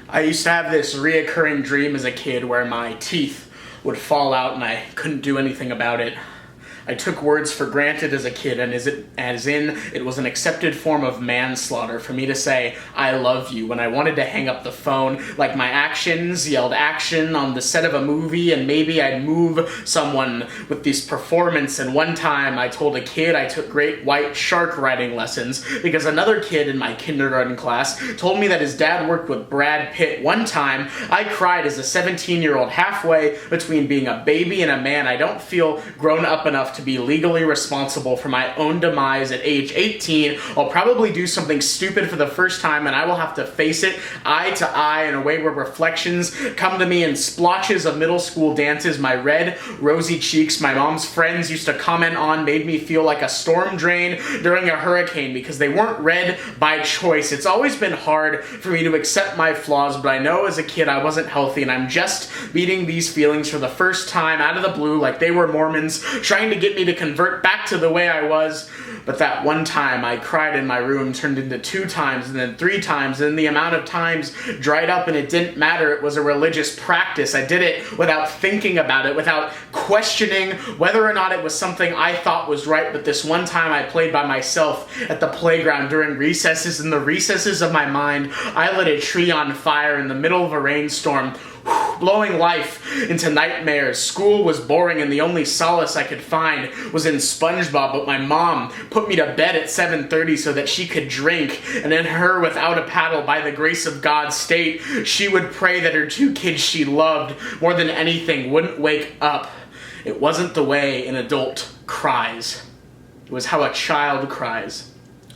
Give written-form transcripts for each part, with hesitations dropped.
I used to have this reoccurring dream as a kid where my teeth would fall out and I couldn't do anything about it. I took words for granted as a kid, and it was an accepted form of manslaughter for me to say, "I love you," when I wanted to hang up the phone, like my actions yelled action on the set of a movie, and maybe I'd move someone with this performance. And one time I told a kid I took great white shark riding lessons because another kid in my kindergarten class told me that his dad worked with Brad Pitt. One time, I cried as a 17-year-old halfway between being a baby and a man. I don't feel grown up enough to be legally responsible for my own demise at age 18. I'll probably do something stupid for the first time, and I will have to face it eye to eye in a way where reflections come to me in splotches of middle school dances. My red, rosy cheeks my mom's friends used to comment on made me feel like a storm drain during a hurricane because they weren't red by choice. It's always been hard for me to accept my flaws, but I know as a kid I wasn't healthy, and I'm just meeting these feelings for the first time out of the blue like they were Mormons trying to get me to convert back to the way I was. But that one time I cried in my room turned into 2 times and then 3 times, and the amount of times dried up, and it didn't matter. It was a religious practice. I did it without thinking about it, without questioning whether or not it was something I thought was right. But this one time I played by myself at the playground during recesses. In the recesses of my mind, I lit a tree on fire in the middle of a rainstorm, blowing life into nightmares. School was boring, and the only solace I could find was in SpongeBob, but my mom put me to bed at 7:30 so that she could drink, and in her without a paddle, by the grace of God state, she would pray that her 2 kids she loved more than anything wouldn't wake up. It wasn't the way an adult cries. It was how a child cries.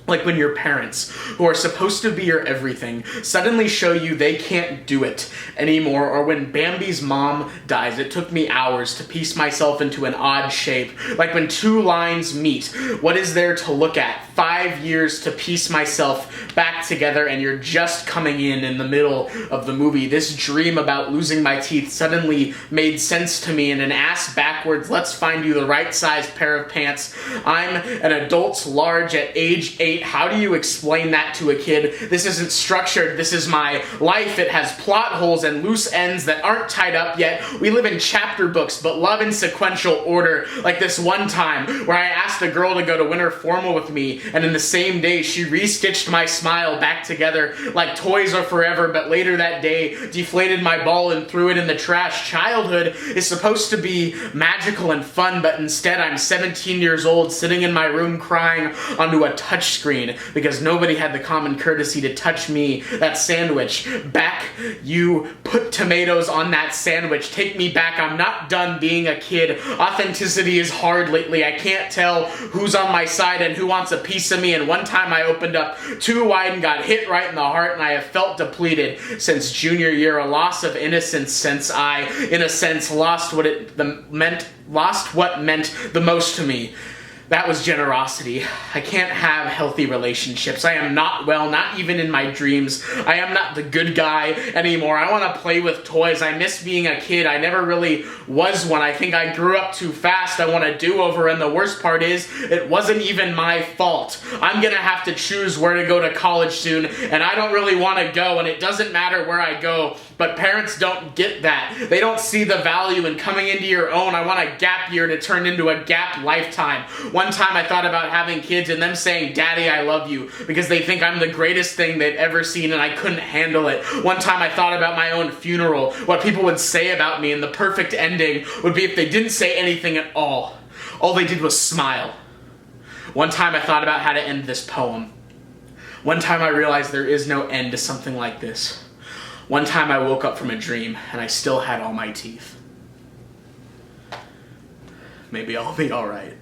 Like when your parents, who are supposed to be your everything, suddenly show you they can't do it anymore, or when Bambi's mom dies. It took me hours to piece myself into an odd shape. Like when 2 lines meet, what is there to look at? 5 years to piece myself back together, and you're just coming in the middle of the movie. This dream about losing my teeth suddenly made sense to me, and an ass backwards, let's find you the right size pair of pants. I'm an adult's large at age 8. How do you explain that to a kid? This isn't structured. This is my life. It has plot holes and loose ends that aren't tied up yet. We live in chapter books, but love in sequential order. Like this one time where I asked a girl to go to winter formal with me, and in the same day she restitched my smile back together like Toys Are Forever, but later that day deflated my ball and threw it in the trash. Childhood is supposed to be magical and fun, but instead I'm 17 years old sitting in my room crying onto a touchscreen because nobody had the common courtesy to touch me. That sandwich. Back. You put tomatoes on that sandwich. Take me back. I'm not done being a kid. Authenticity is hard lately. I can't tell who's on my side and who wants a piece of me, and one time I opened up too wide and got hit right in the heart, and I have felt depleted since junior year. A loss of innocence since I, in a sense, lost what meant the most to me. That was generosity. I can't have healthy relationships. I am not well, not even in my dreams. I am not the good guy anymore. I want to play with toys. I miss being a kid. I never really was one. I think I grew up too fast. I want a do-over, and the worst part is, it wasn't even my fault. I'm gonna have to choose where to go to college soon, and I don't really want to go, and it doesn't matter where I go, but parents don't get that. They don't see the value in coming into your own. I want a gap year to turn into a gap lifetime. One time I thought about having kids and them saying, "Daddy, I love you," because they think I'm the greatest thing they've ever seen, and I couldn't handle it. One time I thought about my own funeral, what people would say about me, and the perfect ending would be if they didn't say anything at all. All they did was smile. One time I thought about how to end this poem. One time I realized there is no end to something like this. One time I woke up from a dream and I still had all my teeth. Maybe I'll be alright.